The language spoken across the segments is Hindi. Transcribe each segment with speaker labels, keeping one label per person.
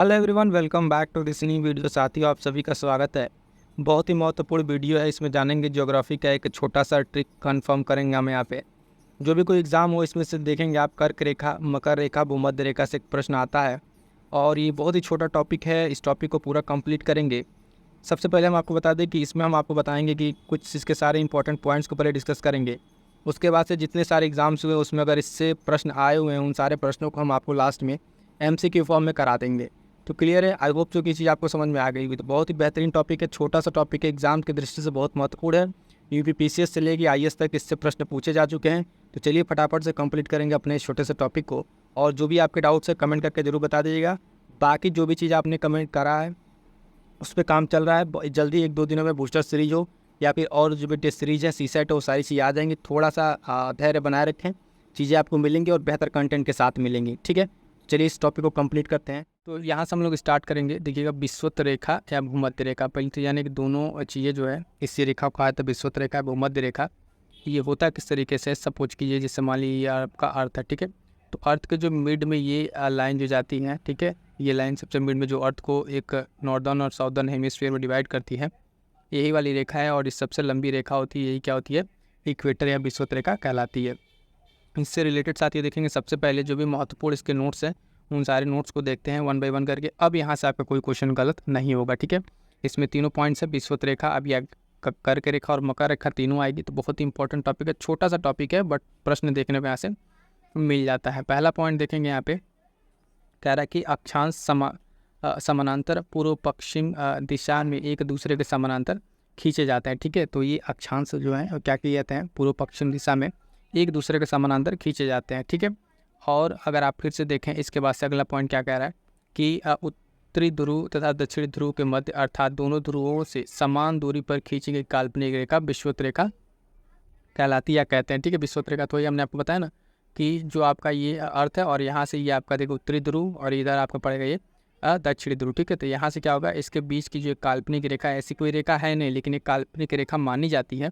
Speaker 1: Hello everyone, welcome back to this new video. साथियों, आप सभी का स्वागत है। बहुत ही महत्वपूर्ण वीडियो है। इसमें जानेंगे ज्योग्राफी का एक छोटा सा ट्रिक कंफर्म करेंगे हम यहाँ पे। जो भी कोई एग्ज़ाम हो इसमें से देखेंगे आप, कर्क रेखा, मकर रेखा, भूमध्य रेखा से एक प्रश्न आता है और ये बहुत ही छोटा टॉपिक है। इस टॉपिक को पूरा कंप्लीट करेंगे। सबसे पहले हम आपको बता दें कि इसमें हम आपको बताएंगे कि कुछ इसके सारे इंपॉर्टेंट पॉइंट्स को पहले डिस्कस करेंगे। उसके बाद से जितने सारे एग्ज़ाम्स हुए उसमें अगर इससे प्रश्न आए हुए हैं उन सारे प्रश्नों को हम आपको लास्ट में MCQ फॉर्म में करा देंगे। तो क्लियर है। आई होप जो कि चीज़ आपको समझ में आ गई हुई। तो बहुत ही बेहतरीन टॉपिक है, छोटा सा टॉपिक है, एग्जाम की दृष्टि से बहुत महत्वपूर्ण है। UPPCS से लेकर IAS तक इससे प्रश्न पूछे जा चुके हैं। तो चलिए फटाफट से कंप्लीट करेंगे अपने इस छोटे से टॉपिक को। और जो भी आपके डाउट्स है कमेंट करके ज़रूर बता दीजिएगा। बाकी जो भी चीज़ आपने कमेंट करा है उस पर काम चल रहा है। जल्दी 1-2 दिनों में बूस्टर सीरीज हो या फिर और जो भी टेस्ट सीरीज है, CSET हो, सारी चीज़ें आ जाएंगी। थोड़ा सा धैर्य बनाए रखें, चीज़ें आपको मिलेंगी और बेहतर कंटेंट के साथ मिलेंगी। ठीक है, चलिए इस टॉपिक को कंप्लीट करते हैं। तो यहाँ से हम लोग स्टार्ट करेंगे। देखिएगा, विषुवत रेखा या भूमध्य रेखा, पहले तो यानी कि दोनों चीज़ें जो है इसी रेखा को कहा था विषुवत रेखा, भूमध्य रेखा। ये होता है किस तरीके से, सपोज कीजिए जैसे मान लीजिए आपका अर्थ है। ठीक है, तो अर्थ के जो मिड में ये लाइन जो जाती है, ठीक है, ये लाइन सबसे मिड में जो अर्थ को एक नॉर्दर्न और साउदर्न हेमिस्फीयर में डिवाइड करती है, यही वाली रेखा है। और इस सबसे लंबी रेखा होती है, यही क्या होती है, इक्वेटर या विषुवत रेखा कहलाती है। इससे रिलेटेड साथ ये देखेंगे, सबसे पहले जो भी महत्वपूर्ण इसके नोट्स हैं उन सारे नोट्स को देखते हैं 1 बाय 1 करके। अब यहाँ से आपका कोई क्वेश्चन गलत नहीं होगा। ठीक है, इसमें तीनों पॉइंट्स है, विषुवत रेखा, अब यह कर्क रेखा और मकर रेखा तीनों आएगी। तो बहुत ही इंपॉर्टेंट टॉपिक है, छोटा सा टॉपिक है बट प्रश्न देखने में यहाँ से मिल जाता है। पहला पॉइंट देखेंगे, यहाँ पे कह रहा है कि अक्षांश समानांतर पूर्व पश्चिम दिशा में एक दूसरे के समानांतर खींचे जाते हैं। ठीक है, तो ये अक्षांश जो है क्या किए जाते हैं, पूर्व पश्चिम दिशा में एक दूसरे के समानांतर खींचे जाते हैं। ठीक है, और अगर आप फिर से देखें इसके बाद से अगला पॉइंट क्या कह रहा है कि उत्तरी ध्रुव तथा दक्षिणी ध्रुव के मध्य अर्थात दोनों ध्रुवों से समान दूरी पर खींची गई काल्पनिक रेखा विषुवत रेखा कहलाती या कहते हैं। ठीक है, विषुवत रेखा तो ये हमने आपको बताया ना कि जो आपका ये अर्थ है और यहाँ से ये आपका देखो उत्तरी ध्रुव और इधर आपका पड़ेगा ये दक्षिणी ध्रुव। ठीक है, तो यहाँ से क्या होगा, इसके बीच की जो काल्पनिक रेखा है, ऐसी कोई रेखा है नहीं लेकिन एक काल्पनिक रेखा मानी जाती है।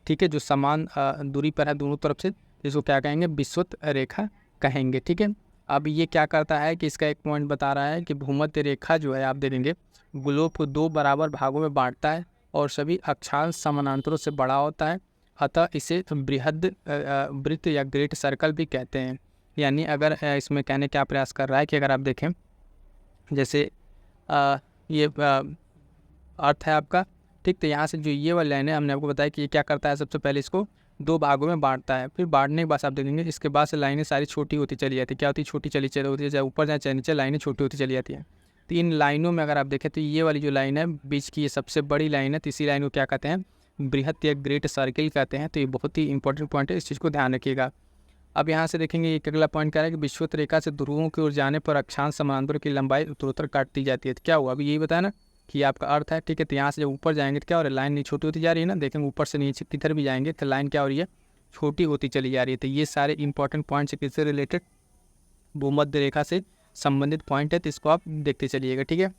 Speaker 1: ठीक है, जो समान दूरी पर है दोनों तरफ से, जिसको क्या कहेंगे, विषुवत रेखा कहेंगे। ठीक है, अब ये क्या करता है कि इसका एक पॉइंट बता रहा है कि भूमध्य रेखा जो है आप देखेंगे ग्लोब को 2 बराबर भागों में बांटता है और सभी अक्षांश समानांतरों से बड़ा होता है। अतः इसे बृहद वृत्त या ग्रेट सर्कल भी कहते हैं। यानी अगर इसमें कहने क्या प्रयास कर रहा है कि अगर आप देखें जैसे ये अर्थ है आपका, ठीक, तो यहाँ से जो ये वाली लाइन है हमने आपको बताया कि ये क्या करता है, सबसे पहले इसको 2 भागों में बांटता है। फिर बांटने के बाद आप देखेंगे इसके बाद से लाइनें सारी छोटी होती चली जाती है। क्या होती है, छोटी चली होती है, चाहे ऊपर जाए चाहे नीचे, लाइनें छोटी होती चली जाती हैं। तो इन लाइनों में अगर आप देखें तो ये वाली जो लाइन है बीच की, ये सबसे बड़ी लाइन है, तो इसी लाइन को क्या कहते हैं, बृहत या ग्रेट सर्किल कहते हैं। तो ये बहुत ही इंपॉर्टेंट पॉइंट है, इस चीज़ को ध्यान रखिएगा। अब यहाँ से देखेंगे एक अगला पॉइंट क्या है कि विषुवत रेखा से ध्रुवों की ओर जाने पर अक्षांश समानांतर की लंबाई उत्तरोत्तर काटती जाती है। तो क्या हुआ, अभी यही बताया ना कि आपका अर्थ है। ठीक है, तो यहाँ से जब ऊपर जाएंगे तो क्या हो रहा है, लाइन नहीं छोटी होती जा रही है ना, देखेंगे ऊपर से नीचे किधर भी जाएंगे तो लाइन क्या हो रही है, छोटी होती चली जा रही है। तो ये सारे इंपॉर्टेंट पॉइंट्स किससे रिलेटेड, भूमध्य रेखा से संबंधित पॉइंट है, तो इसको आप देखते चलिएगा। ठीक है,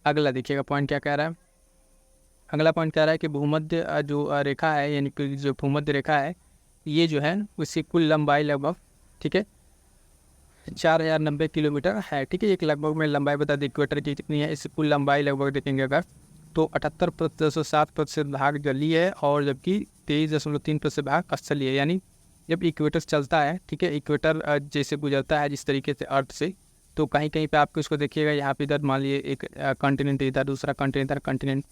Speaker 1: अगला देखिएगा पॉइंट क्या कह रहा है। अगला पॉइंट कह रहा है कि भूमध्य जो रेखा है, यानी कि जो भूमध्य रेखा है ये जो है उसकी कुल लंबाई लगभग, ठीक है, 4090 किलोमीटर है। ठीक है, एक लगभग में लंबाई बता दी इक्वेटर की कितनी है, इसकी कुल लंबाई लगभग देखेंगे अगर तो 78.7% भाग जलीय है और जबकि 23.3% भाग स्थलीय है। यानी जब इक्वेटर चलता है, ठीक है, इक्वेटर जैसे गुजरता है जिस तरीके से अर्थ से, तो कहीं कहीं पे आपको इसको देखिएगा, यहाँ पे इधर मान लीजिए एक कॉन्टिनेंट इधर, दूसरा कॉन्टिनेंट इधर कॉन्टिनेंट,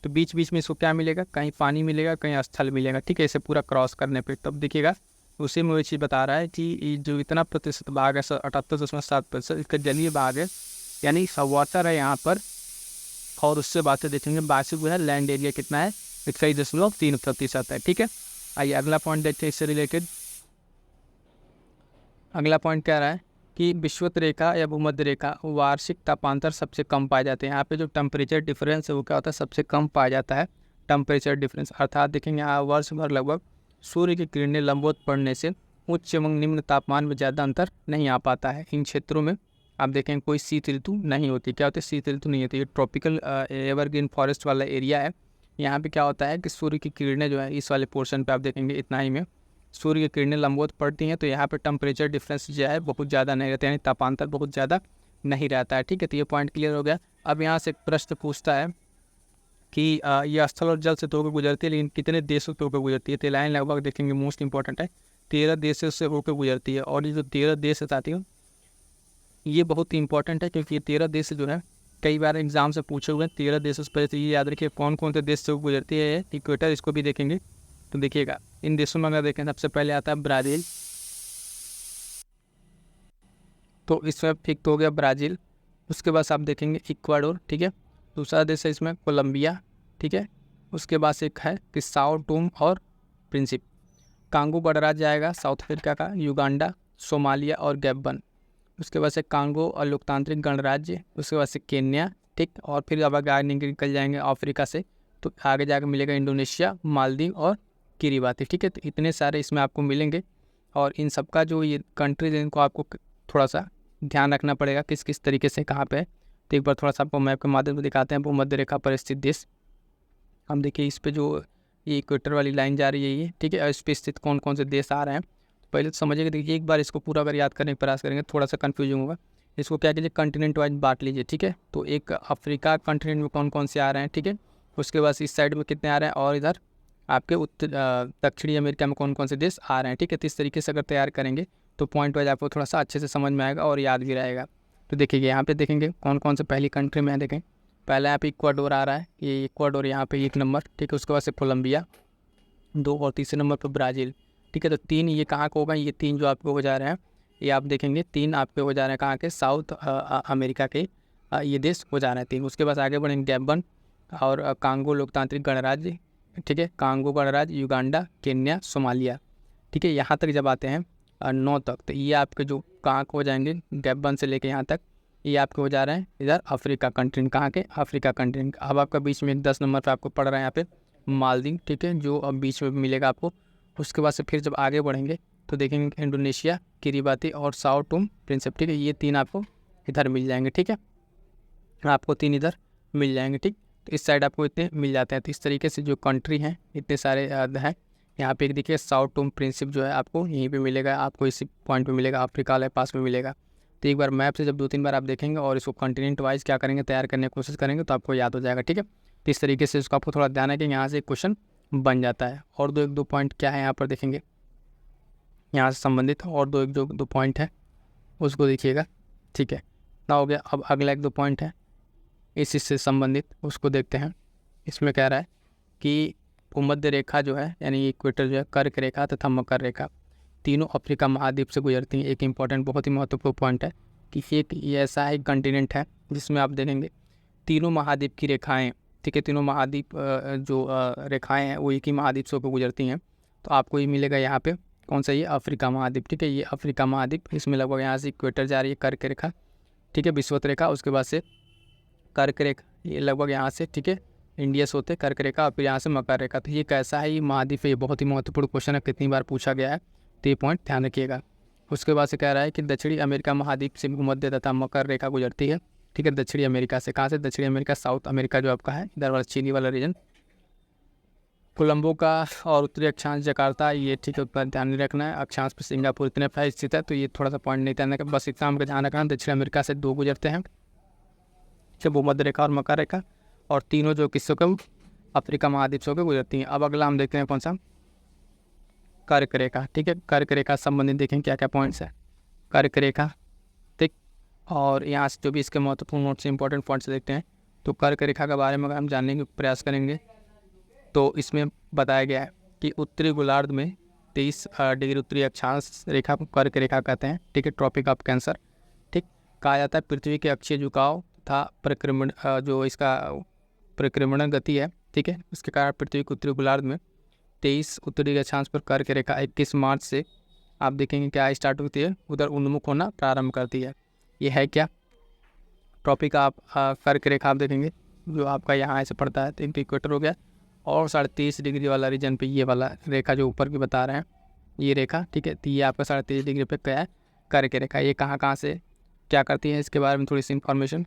Speaker 1: तो बीच बीच में इसको क्या मिलेगा, कहीं पानी मिलेगा कहीं स्थल मिलेगा। ठीक है, इसे पूरा क्रॉस करने पे तब देखिएगा उसी में वही चीज़ बता रहा है कि जो इतना प्रतिशत भाग है 78.7% इसका जलीय भाग है, यानी वाटर है यहाँ पर। और उससे बातें देखेंगे बाकी जो है लैंड एरिया कितना है, 21.3% है। ठीक है, आइए अगला पॉइंट देखते हैं इससे रिलेटेड। अगला पॉइंट कह रहा है कि विषुवत रेखा या भूमध्य रेखा वार्षिक तापांतर सबसे कम पाए जाते हैं। यहाँ पे जो टेम्परेचर डिफरेंस है वो क्या होता है, सबसे कम पाया जाता है टेम्परेचर डिफरेंस। अर्थात देखेंगे यहाँ वर्ष भर लगभग सूर्य की किरणें लंबवत पड़ने से उच्च एवं निम्न तापमान में ज़्यादा अंतर नहीं आ पाता है। इन क्षेत्रों में आप देखेंगे कोई शीत ऋतु नहीं होती। क्या होती है, शीत ऋतु नहीं होती। ये ट्रॉपिकल एवरग्रीन फॉरेस्ट वाला एरिया है। यहाँ पे क्या होता है कि सूर्य की किरणें जो है इस वाले पोर्शन पे आप देखेंगे इतना ही में सूर्य की किरणें लंबवत पड़ती हैं, तो यहाँ पे टेम्परेचर डिफरेंस जो है बहुत ज़्यादा नहीं रहता, यानी तापांतर बहुत ज़्यादा नहीं रहता है। ठीक है, तो ये पॉइंट क्लियर हो गया। अब यहाँ से एक प्रश्न पूछता है कि यह स्थल और जल से तो होकर गुजरती है, लेकिन कितने देशों से होकर गुजरती है। तो लाइन लगभग देखेंगे मोस्ट इंपॉर्टेंट है, 13 देशों से होकर गुजरती है। और ये जो 13 देश है साथियों, ये बहुत ही इंपॉर्टेंट है, क्योंकि ये 13 देश जो है कई बार एग्जाम से पूछे हुए हैं। 13 देशों से पहले तो ये याद रखिए कौन कौन से देश से गुजरती है इक्वेटर, इसको भी देखेंगे। तो देखिएगा इन देशों में अगर देखें, सबसे पहले आता है ब्राज़ील, तो इसमें फिक तो हो गया ब्राज़ील। उसके बाद आप देखेंगे इक्वाडोर, ठीक है। दूसरा देश है इसमें कोलंबिया, ठीक है। उसके बाद एक है कि साओ टोम और प्रिंसिप। कांगो गणराज्य आएगा साउथ अफ्रीका का, युगांडा, सोमालिया और गैबन। उसके बाद से कांगो और लोकतांत्रिक गणराज्य। उसके बाद से केन्या, ठीक। और फिर अब आगे निकल जाएंगे अफ्रीका से, तो आगे जाकर मिलेगा इंडोनेशिया, मालदीव और किरीबाती, ठीक है। तो इतने सारे इसमें आपको मिलेंगे, और इन सब का जो ये कंट्रीज है इनको आपको थोड़ा सा ध्यान रखना पड़ेगा किस किस तरीके से कहाँ पे है। तो एक बार थोड़ा सा आपको मैप के माध्यम से दिखाते हैं। भूमध्य रेखा पर स्थित देश, हम देखिए इस पे जो ये इक्वेटर वाली लाइन जा रही है ये, ठीक है। और इस पे स्थित कौन कौन से देश आ रहे हैं, तो पहले तो समझिएगा। देखिए एक बार इसको पूरा अगर याद करने का प्रयास करेंगे, थोड़ा सा कन्फ्यूजिंग होगा। इसको क्या कीजिए, कंटिनेंट वाइज बांट लीजिए, ठीक है। तो एक अफ्रीका कंटिनेंट में कौन कौन से आ रहे हैं, ठीक है। उसके बाद इस साइड में कितने आ रहे हैं, और इधर आपके दक्षिणी अमेरिका में कौन कौन से देश आ रहे हैं, ठीक है। तो इस तरीके से अगर तैयार करेंगे तो पॉइंट वाइज आपको थोड़ा सा अच्छे से समझ में आएगा और याद भी रहेगा। तो देखिए यहाँ पे देखेंगे कौन कौन से पहली कंट्री में है। देखें पहले यहाँ पे इक्वाडोर आ रहा है, ये इक्वाडोर यहाँ पे 1 नंबर, ठीक है। उसके बाद से कोलंबिया 2, और तीसरे नंबर पर ब्राज़ील, ठीक है। तो 3 ये कहाँ को होगा, ये 3 जो आपको हो जा रहे हैं, ये आप देखेंगे 3 आपके हो जा रहे हैं कहाँ के, साउथ अमेरिका के ये देश हो जा रहे हैं 3। उसके बाद आगे बढ़ेंगे गैबन और कांगो लोकतांत्रिक गणराज्य, ठीक है। कांगो गणराज्य, युगांडा, केन्या, सोमालिया, ठीक है। यहाँ तक जब आते हैं 9 तक, तो ये आपके जो कहाँ को हो जाएंगे, गैबन से लेके यहाँ तक ये आपके हो जा रहे हैं इधर अफ्रीका कंट्री, कहाँ के, अफ्रीका कंट्री। अब आपका बीच में 10 नंबर पे आपको पड़ रहा है यहाँ पे मालदीव, ठीक है, जो अब बीच में मिलेगा आपको। उसके बाद से फिर जब आगे बढ़ेंगे तो देखेंगे इंडोनेशिया, किरीबाती और साओ टोम प्रिंसिप, ठीक है। ये 3 आपको इधर मिल जाएंगे, ठीक है। आपको 3 इधर मिल जाएंगे, ठीक। तो इस साइड आपको इतने मिल जाते हैं। तो इस तरीके से जो कंट्री हैं इतने सारे हैं। यहाँ पे एक देखिए साओ टोम प्रिंसिप जो है आपको यहीं पे मिलेगा, आपको इसी पॉइंट पे मिलेगा, अफ्रीका वाले पास में मिलेगा। तो एक बार मैप से जब 2-3 बार आप देखेंगे और इसको कंटिनेंट वाइज क्या करेंगे, तैयार करने की कोशिश करेंगे, तो आपको याद हो जाएगा, ठीक है। तो इस तरीके से इसको आपको थोड़ा ध्यान है कि यहाँ से एक क्वेश्चन बन जाता है। और 2 पॉइंट क्या है यहाँ पर देखेंगे, यहाँ से संबंधित और 2 पॉइंट है उसको देखिएगा, ठीक है ना। हो गया। अब अगला 1-2 पॉइंट है इस इससे संबंधित, उसको देखते हैं। इसमें कह रहा है कि भूमध्य रेखा जो है यानी इक्वेटर जो है, कर्क रेखा तथा मकर रेखा तीनों अफ्रीका महाद्वीप से गुजरती हैं। एक इंपॉर्टेंट बहुत ही महत्वपूर्ण पॉइंट है कि एक ये ऐसा एक कंटिनेंट है जिसमें आप देखेंगे तीनों महाद्वीप की रेखाएं, ठीक है। तीनों महाद्वीप जो रेखाएं हैं वो एक ही महाद्वीप से होकर गुजरती हैं। तो आपको ये मिलेगा यहाँ पे कौन सा, ये अफ्रीका महाद्वीप, ठीक है। ये अफ्रीका महाद्वीप, इसमें लगभग यहाँ से इक्वेटर जा रही है कर्क रेखा, ठीक है, विषुवत रेखा। उसके बाद से कर्क रेखा ये लगभग यहाँ से, ठीक है, इंडिया से होते कर्क रेखा, और फिर यहाँ से मकर रेखा। तो ये कैसा है, ये महाद्वीप है। ये बहुत ही महत्वपूर्ण क्वेश्चन है, कितनी बार पूछा गया है, तो ये पॉइंट ध्यान रखिएगा। उसके बाद से कह रहा है कि दक्षिणी अमेरिका महाद्वीप से भूमध्य तथा मकर रेखा गुजरती है, ठीक है। दक्षिणी अमेरिका से, कहाँ से, दक्षिणी अमेरिका, साउथ अमेरिका जो आपका है इधर वाला चीनी वाला रीजन, कोलंबो का और उत्तरी अक्षांश जकार्ता, ये ठीक है, उतना ध्यान नहीं रखना है। अक्षांश पर सिंगापुर इतने पे स्थित है, तो ये थोड़ा सा पॉइंट नहीं ध्यान रखना, बस इतना हमको ध्यान रखना। दक्षिण अमेरिका से 2 गुजरते हैं, भूमध्य रेखा और मकर रेखा, और तीनों जो किस्सों के अफ्रीका महाद्वीप से होकर गुजरती हैं। अब अगला हम देखते हैं कौन सा, कर्क रेखा, ठीक है। कर्क रेखा संबंधित देखें क्या क्या पॉइंट्स है, कर्क रेखा, ठीक। और यहाँ से जो भी इसके महत्वपूर्ण नोट से इंपॉर्टेंट पॉइंट्स देखते हैं, तो कर्क रेखा के बारे में अगर हम जानने का प्रयास करेंगे तो इसमें बताया गया है कि उत्तरी गोलार्ध में 23 डिग्री उत्तरी अक्षांश रेखा को कर्क रेखा कहते हैं, ठीक है। ट्रॉपिक ऑफ कैंसर, ठीक। कहा जाता है पृथ्वी के अक्षीय झुकाव तथा परिक्रमण जो इसका परिक्रमण गति है, ठीक है, उसके कारण पृथ्वी के उत्तरी गोलार्ध में 23 उत्तरी अक्षांश पर कर्क रेखा 21 मार्च से आप देखेंगे क्या स्टार्ट होती है, उधर उन्मुख होना प्रारंभ करती है। ये है क्या, ट्रॉपिक आप कर्क रेखा आप देखेंगे जो आपका यहाँ ऐसे पड़ता है, तो इक्वेटर हो गया। और 23.5 डिग्री वाला रीजन पे ये वाला रेखा जो ऊपर की बता रहे हैं ये रेखा, ठीक है। तो ये आपका 23.5 डिग्री पे क्या है, कर्क रेखा। ये कहाँ से क्या करती है, इसके बारे में थोड़ी सी इन्फॉर्मेशन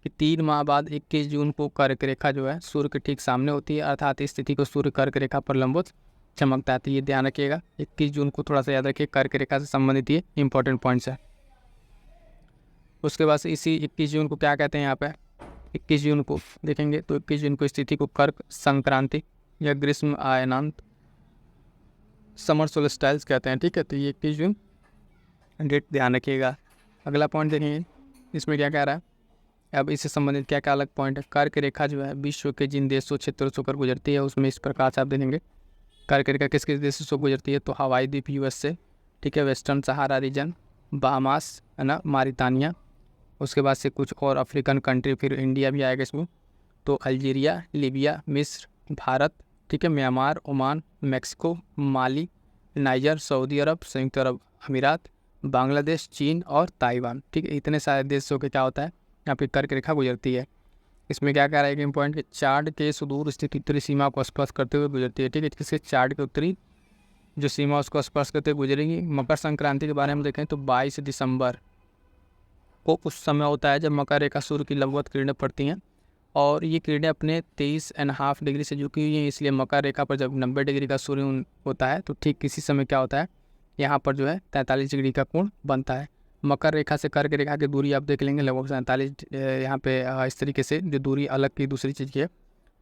Speaker 1: कि 3 माह बाद 21 जून को कर्क रेखा जो है सूर्य के ठीक सामने होती है, अर्थात इस स्थिति को सूर्य कर्क रेखा पर लंबवत चमकता है। तो ये ध्यान रखिएगा, 21 जून को थोड़ा सा याद रखिए, कर्क रेखा से संबंधित ये इंपॉर्टेंट पॉइंट्स है। उसके बाद से इसी 21 जून को क्या कहते हैं यहाँ पे, 21 जून को देखेंगे तो 21 जून को इस तिथि को कर्क संक्रांति या ग्रीष्म आयनांत समर सोलस्टाइल्स कहते हैं। ठीक है, तो ये 21 जून डेट ध्यान रखिएगा। अगला पॉइंट देखेंगे इसमें क्या कह रहा है, अब इससे संबंधित क्या क्या अलग पॉइंट है। कर्क रेखा जो है विश्व के जिन देशों क्षेत्रों से होकर गुजरती है उसमें इस प्रकार से आप देखेंगे कर्क रेखा किस किस देशों से गुजरती है, तो हवाई द्वीप USA, ठीक है, वेस्टर्न सहारा रीजन, बहामास है ना, मारितानिया, उसके बाद से कुछ और अफ्रीकन कंट्री, फिर इंडिया भी आएगा इसमें, तो अल्जीरिया, लीबिया, मिस्र, भारत, ठीक है, म्यांमार, ओमान, मैक्सिको, माली, नाइजर, सऊदी अरब, संयुक्त अरब अमीरात, बांग्लादेश, चीन और ताइवान। ठीक है, इतने सारे देशों के क्या होता है यहाँ पे कर्क रेखा गुजरती है। इसमें क्या कह रहा है कि पॉइंट कि चार्ट के सुदूर स्थित उत्तरी सीमा को स्पर्श करते हुए गुजरती है। ठीक है, इसके चार्ट के उत्तरी जो सीमा उसको स्पर्श करते हुए गुजरेगी। मकर संक्रांति के बारे में देखें तो 22 दिसंबर को उस समय होता है जब मकर रेखा सूर्य की लंबवत किरणें पड़ती हैं और ये किरणें अपने 23.5 डिग्री से झुकी हुई हैं, इसलिए मकर रेखा पर जब 90 डिग्री का सूर्य होता है तो ठीक किसी समय क्या होता है यहाँ पर जो है 43 डिग्री का कोण बनता है। मकर रेखा से कर्क रेखा की दूरी आप देख लेंगे लगभग 47 यहाँ पे इस तरीके से जो दूरी अलग की दूसरी चीज़ की है।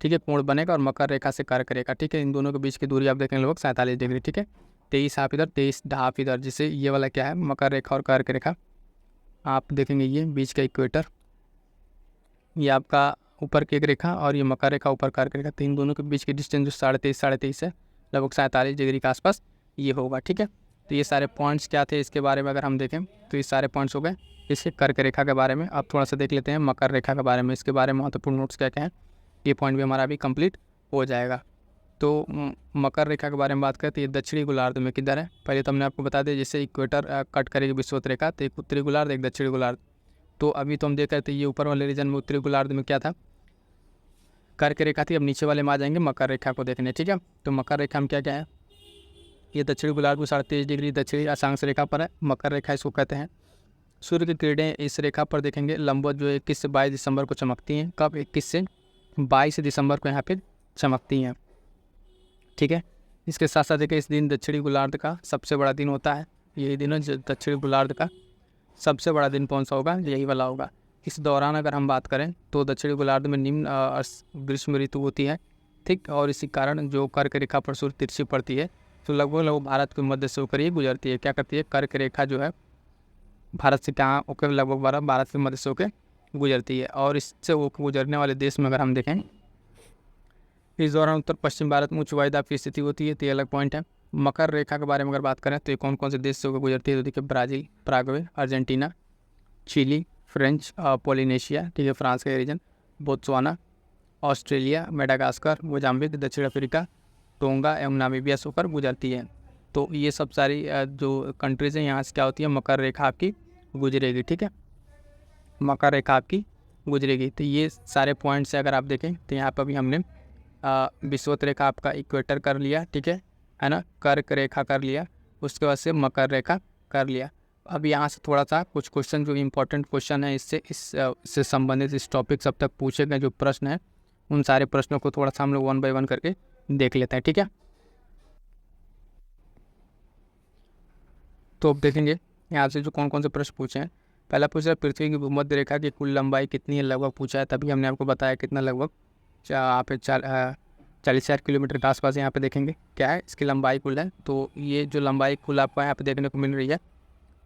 Speaker 1: ठीक है, कोण बनेगा और मकर रेखा से कर्क रेखा, ठीक है, इन दोनों के बीच की दूरी आप देखेंगे लगभग 47 डिग्री। ठीक है, 23 हाफ इधर 23 हाफ इधर, जिसे ये वाला क्या है मकर रेखा और कर्क रेखा आप देखेंगे ये बीच का इक्वेटर, ये आपका ऊपर की एक रेखा और ये मकर रेखा ऊपर कर्क रेखा, तो इन दोनों के बीच की डिस्टेंस जो 23.5 है लगभग 47 डिग्री के आसपास ये होगा। ठीक है, तो ये सारे पॉइंट्स क्या थे इसके बारे में अगर हम देखें तो ये सारे पॉइंट्स हो गए इसके कर्क रेखा के बारे में। अब थोड़ा सा देख लेते हैं मकर रेखा के बारे में, इसके बारे में महत्वपूर्ण नोट्स क्या क्या हैं, ये पॉइंट भी हमारा अभी कंप्लीट हो जाएगा। तो मकर रेखा के बारे में बात करें तो ये दक्षिणी गोलार्ध में किधर है, पहले तो हमने आपको बता दिया जैसे इक्वेटर कट करेगी विषुवत रेखा, तो एक उत्तरी गोलार्ध एक दक्षिणी गोलार्ध। तो अभी तो हम देख रहे थे ये ऊपर वाले रीजन में उत्तरी गोलार्ध में क्या था कर्क रेखा थी, अब नीचे वाले में आ जाएंगे मकर रेखा को देखने। ठीक है, तो मकर रेखा में क्या क्या है, ये दक्षिणी गोलार्ध में 23.5 डिग्री दक्षिणी अक्षांश रेखा पर है, मकर रेखा इसको कहते हैं। सूर्य की किरणें इस रेखा पर देखेंगे लंबवत जो 21 से 22 दिसंबर को चमकती हैं। कब, 21 से 22 दिसंबर को यहाँ पे चमकती हैं। ठीक है, इसके साथ साथ देखिए इस दिन दक्षिणी गोलार्ध का सबसे बड़ा दिन होता है, यही दिन है दक्षिणी गोलार्ध का सबसे बड़ा दिन कौन सा होगा, यही वाला होगा। इस दौरान अगर हम बात करें तो दक्षिणी गोलार्ध में निम्न ग्रीष्म ऋतु होती है। ठीक, और इसी कारण जो कर्क रेखा पर सूर्य तिरछी पड़ती है तो लगभग भारत के मध्य से होकर ये गुजरती है। क्या करती है कर्क रेखा जो है भारत से कहाँ होकर लगभग भारत के मध्य से होकर गुजरती है। और इससे होकर गुजरने वाले देश में अगर हम देखें इस दौरान उत्तर पश्चिम भारत में उच्च वायुदाब की स्थिति होती है, तो ये अलग पॉइंट है। मकर रेखा के बारे में अगर बात करें तो ये कौन कौन से देश से होकर गुजरती है, तो देखिए Brazil, Paraguay, Argentina, Chile, French Polynesia, ठीक है, फ्रांस का region, Botswana, Australia, Madagascar, Mozambique, दक्षिण अफ्रीका, टोंगा एवं नामीबिया से होकर गुजरती है। तो ये सब सारी जो कंट्रीज़ हैं यहाँ से क्या होती है मकर रेखा आपकी गुजरेगी। ठीक है, मकर रेखा आपकी गुजरेगी। तो ये सारे पॉइंट्स अगर आप देखें तो यहाँ पर भी हमने विषुवत रेखा आपका इक्वेटर कर लिया, ठीक है ना, कर्क रेखा कर लिया, उसके बाद से मकर रेखा कर लिया। अब यहाँ से थोड़ा सा कुछ क्वेश्चन जो इम्पोर्टेंट क्वेश्चन है इससे संबंधित इस टॉपिक सब तक पूछे गए जो प्रश्न हैं उन सारे प्रश्नों को थोड़ा सा हम लोग 1 बाय 1 करके देख लेते हैं। ठीक है, तो अब देखेंगे यहाँ से जो कौन कौन से प्रश्न पूछे हैं। पहला पूछ रहा है पृथ्वी की भूमध्य रेखा की कुल लंबाई कितनी है, लगभग पूछा है, तभी हमने आपको बताया कितना लगभग यहाँ पे 40,000 किलोमीटर के आसपास यहाँ पे देखेंगे क्या है इसकी लंबाई कुल है। तो ये जो लंबाई कुल आपको यहाँ पे देखने को मिल रही है,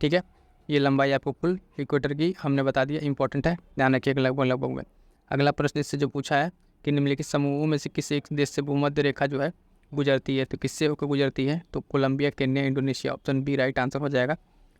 Speaker 1: ठीक है, ये लंबाई आपको कुल इक्वेटर की हमने बता दिया, इंपॉर्टेंट है, ध्यान रखिएगा लगभग में। अगला प्रश्न इससे जो पूछा है कि निम्नलिखित समूहों में से किस एक देश से भूमध्य रेखा जो है गुजरती है, तो किससे होकर गुजरती है, तो Colombia, Kenya, Indonesia, option B right answer हो जाएगा।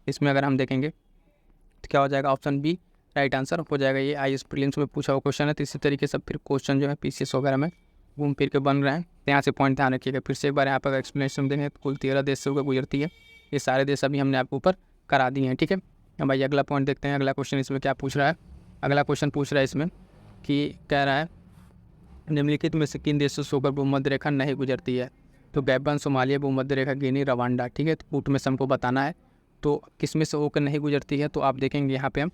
Speaker 1: इसमें अगर हम देखेंगे तो क्या हो जाएगा, ऑप्शन बी राइट आंसर हो जाएगा। ये IAS प्रीलिम्स में पूछा हुआ क्वेश्चन है, तो इसी तरीके से फिर क्वेश्चन जो है PCS वगैरह में घूम फिर के बन रहे हैं, तो यहाँ से पॉइंट ध्यान रखिएगा। फिर से एक बार यहाँ पर एक्सप्लेनेशन देंगे, कुल 13 देश से होकर गुजरती है, ये सारे देश अभी हमने आपको ऊपर करा दिए हैं। ठीक है, अब भाई अगला पॉइंट देखते हैं, अगला क्वेश्चन इसमें क्या पूछ रहा है। अगला क्वेश्चन पूछ रहा है इसमें कि कह रहा है निम्नलिखित में से किन देशों से होकर भूमध्य रेखा नहीं गुजरती है, तो गैबन, सोमालिया, भूमध्य रेखा, गिनी, रवांडा। ठीक है, तो कूट में से हमको बताना है तो किस में से होकर नहीं गुजरती है, तो आप देखेंगे यहाँ पे हम,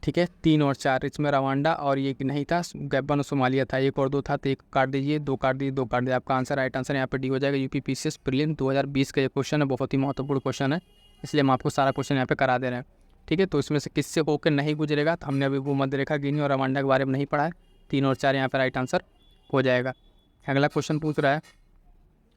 Speaker 1: ठीक है, 3 और 4, इसमें रवांडा और ये नहीं था, गैबन और सोमालिया था, 1 और 2 था, तो 1 काट दीजिए, 2 काट दीजिए, 2 काट दीजिए, आपका आंसर राइट आंसर यहाँ पे डी हो जाएगा। UP PCS प्रीलिम 2020 का ये क्वेश्चन है, बहुत ही महत्वपूर्ण क्वेश्चन है, इसलिए हम आपको सारा क्वेश्चन यहाँ पे करा दे रहे हैं। ठीक है। तो इसमें से किससे होकर नहीं गुजरेगा, तो हमने अभी भूमध्य रेखा, गिनी और रवांडा के बारे में नहीं पढ़ा है। 3 और 4 यहाँ पर राइट आंसर हो जाएगा। अगला क्वेश्चन पूछ रहा है,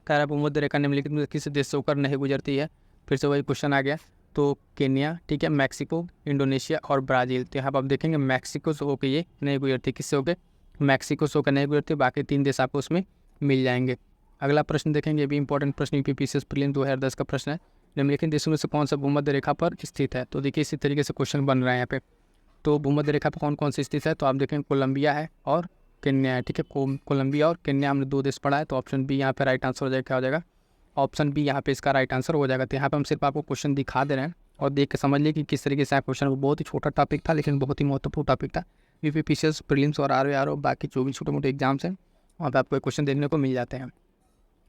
Speaker 1: कह रहा है भूमध्य रेखा निम्नलिखित में किस देश से होकर नहीं गुजरती है। फिर से वही क्वेश्चन आ गया। तो केन्या, ठीक है, मैक्सिको, इंडोनेशिया और ब्राज़ील। तो यहाँ पर आप देखेंगे मैक्सिको से होकर ये नहीं गुजरती, किससे होकर, मैक्सिको से होकर नहीं गुजरती। बाकी 3 देश आपको उसमें मिल जाएंगे। अगला प्रश्न देखेंगे, ये भी इंपॉर्टेंट प्रश्न, यूपीपीसीएस प्रीलिम्स 2010 का प्रश्न है। निम्नलिखित देशों में से कौन सा भूमध्य रेखा पर स्थित है। तो देखिए इसी तरीके से क्वेश्चन बन रहा है यहाँ पे। तो भूमध्य रेखा पर कौन कौन सी स्थित है, तो आप देखेंगे कोलंबिया है और केन्या है, ठीक है। कोलंबिया और केन्या हमने 2 देश पढ़ा है। तो ऑप्शन बी यहाँ पे राइट आंसर हो जाएगा। क्या हो जाएगा, ऑप्शन बी यहाँ पे इसका राइट आंसर हो जाएगा। तो यहाँ पे हम सिर्फ आपको क्वेश्चन दिखा दे रहे हैं और देख के समझ लीजिए कि किस तरीके से क्वेश्चन, वो बहुत ही छोटा टॉपिक था लेकिन बहुत ही महत्वपूर्ण टॉपिक था। यूपीपीसीएस प्रीलिम्स और आरओ बाकी जो भी छोटे मोटे एग्जाम्स हैं वहाँ पे आपको क्वेश्चन देखने को मिल जाते हैं।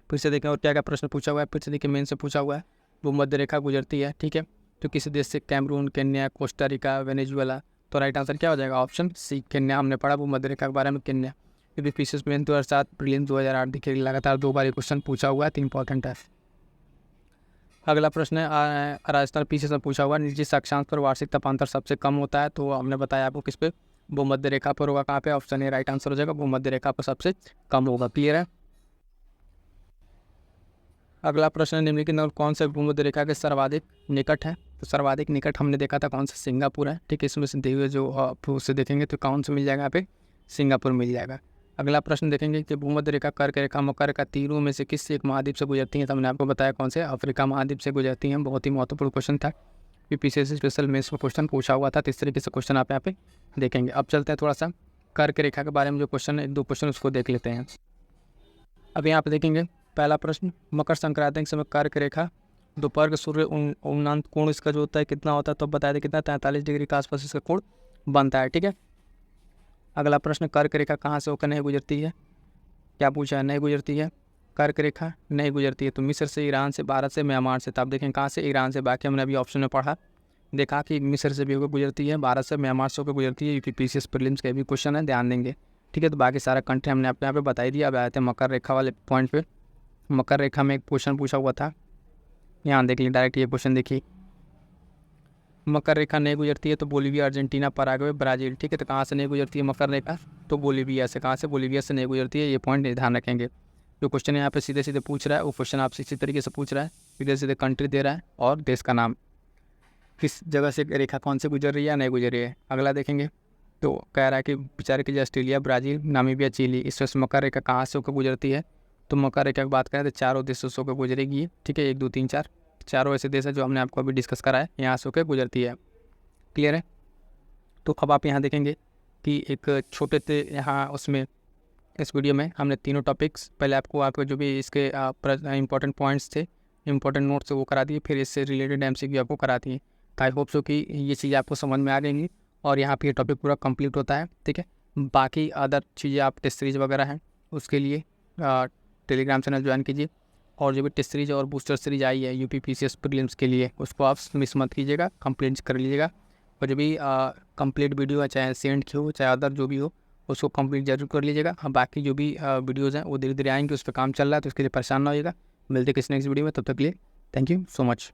Speaker 1: फिर से देखें और क्या क्या प्रश्न पूछा हुआ है। फिर से देखिए मेन से पूछा हुआ है, भूमध्य रेखा गुजरती है, ठीक है, तो किसी देश से, Cameroon, Kenya, Costa Rica, Venezuela. तो राइट आंसर क्या हो जाएगा, ऑप्शन सी केन्या। हमने पढ़ा भूमध्य रेखा के बारे में, केन्या। यूपीपीसीएस में 2007 प्रीलिम्स 2008 देखिए लगातार 2 बार क्वेश्चन पूछा हुआ है, तो इंपॉर्टेंट है। अगला प्रश्न है, राजस्थान पीछे से पूछा हुआ, निजी साक्षांश पर वार्षिक तापांतर सबसे कम होता है। तो हमने बताया आपको किस पे, भूमध्य रेखा पर होगा। कहाँ पे, ऑप्शन ए राइट आंसर हो जाएगा, भूमध्य रेखा पर सबसे कम होगा। क्लियर है। अगला प्रश्न, निम्नलिखित में कौन से भूमध्य रेखा के सर्वाधिक निकट है। तो सर्वाधिक निकट हमने देखा था कौन सा, सिंगापुर है, ठीक है। इसमें से देखिए जो उससे देखेंगे तो कौन सा मिल जाएगा यहाँ पे, सिंगापुर मिल जाएगा। अगला प्रश्न देखेंगे कि भूमध्य रेखा, कर्क रेखा, मकर रेखा तीनों में से किस एक महाद्वीप से गुजरती है। तो हमने आपको बताया कौन से, अफ्रीका महाद्वीप से गुजरती हैं। बहुत ही महत्वपूर्ण क्वेश्चन था, यूपीसीएस स्पेशल में इसमें क्वेश्चन पूछा हुआ था। तो इस तरीके से क्वेश्चन आप यहाँ पे देखेंगे। अब चलते हैं थोड़ा सा कर्क रेखा के बारे में जो क्वेश्चन है, 2 क्वेश्चन उसको देख लेते हैं। अब यहाँ पे देखेंगे पहला प्रश्न, मकर संक्रांति के समय कर्क रेखा दोपहर के सूर्य उन्नत कोण इसका जो होता है कितना होता है, तो बता दें कितना, 43 डिग्री के आसपास इसका कोण बनता है, ठीक है। अगला प्रश्न, कर्क रेखा कहाँ से होकर नहीं गुजरती है। क्या पूछा है, नहीं गुजरती है, कर्क रेखा नहीं गुजरती है। तो मिस्र से, ईरान से, भारत से, म्यांमार से। तो आप देखें कहाँ से, ईरान से। बाकी हमने अभी ऑप्शन में पढ़ा, देखा कि मिस्र से भी होकर गुजरती है, भारत से, म्यांमार से होकर गुजरती है। यूपीपीसीएस प्रीलिम्स के भी क्वेश्चन है, ध्यान देंगे, ठीक है। तो बाकी सारा कंट्री हमने आपको यहाँ पे बता ही दिया। अब आए थे मकर रेखा वाले पॉइंट पे। मकर रेखा में एक क्वेश्चन पूछा हुआ था, यहाँ देख लीजिए डायरेक्ट ये क्वेश्चन देखिए, मकर रेखा नहीं गुजरती है तो बोलीविया, अर्जेंटीना, पराग्वे, ब्राज़ील, ठीक है। तो कहाँ से नहीं गुजरती है मकर रेखा, तो बोलीविया से। कहाँ से, बोलीविया से नहीं गुजरती है। ये पॉइंट ध्यान रखेंगे। जो क्वेश्चन यहाँ पे सीधे सीधे पूछ रहा है वो क्वेश्चन आपसे इसी तरीके से पूछ रहा है, सीधे सीधे कंट्री दे रहा है और देश का नाम, किस जगह से रेखा कौन से गुजर रही है या नहीं गुजर रही है। अगला देखेंगे तो कह रहा है कि बेचारे की ऑस्ट्रेलिया, ब्राज़ील, नामीबिया, चिली, इसमें से मकर रेखा कहाँ से होकर गुजरती है। तो मकर रेखा की बात करें तो चारों देशों से होकर गुजरेगी, ठीक है। 1 2 3 4 चारों ऐसे देश है जो हमने आपको अभी डिस्कस करा है, यहाँ से होकर गुजरती है। क्लियर है। तो अब आप यहाँ देखेंगे कि एक छोटे से यहाँ उसमें इस वीडियो में हमने तीनों टॉपिक्स, पहले आपको जो भी इसके इंपॉर्टेंट पॉइंट्स थे, इंपॉर्टेंट नोट्स वो करा दिए, फिर इससे रिलेटेड एमसीक्यू आपको करा दिए। आई होप सो कि ये चीज़ें आपको समझ में आ गई और यहाँ पे ये टॉपिक पूरा कंप्लीट होता है, ठीक है। बाकी अदर चीज़ें आप टेस्ट सीरीज वगैरह हैं उसके लिए टेलीग्राम चैनल ज्वाइन कीजिए, और जो भी टेस्ट सीरीज और बूस्टर सीरीज आई है यूपीपीसीएस प्रीलिम्स के लिए उसको आप मिस मत कीजिएगा, कंप्लीट कर लीजिएगा। और जो भी कंप्लीट वीडियो है, चाहे सेंड की हो चाहे अदर जो भी हो, उसको कंप्लीट जरूर कर लीजिएगा। हाँ, बाकी जो भी वीडियोज़ हैं वो धीरे धीरे आएंगे, उस पर काम चल रहा है, तो इसके लिए परेशान ना होइएगा। मिलते किसी नेक्स्ट वीडियो में, तब तक के लिए थैंक यू सो मच।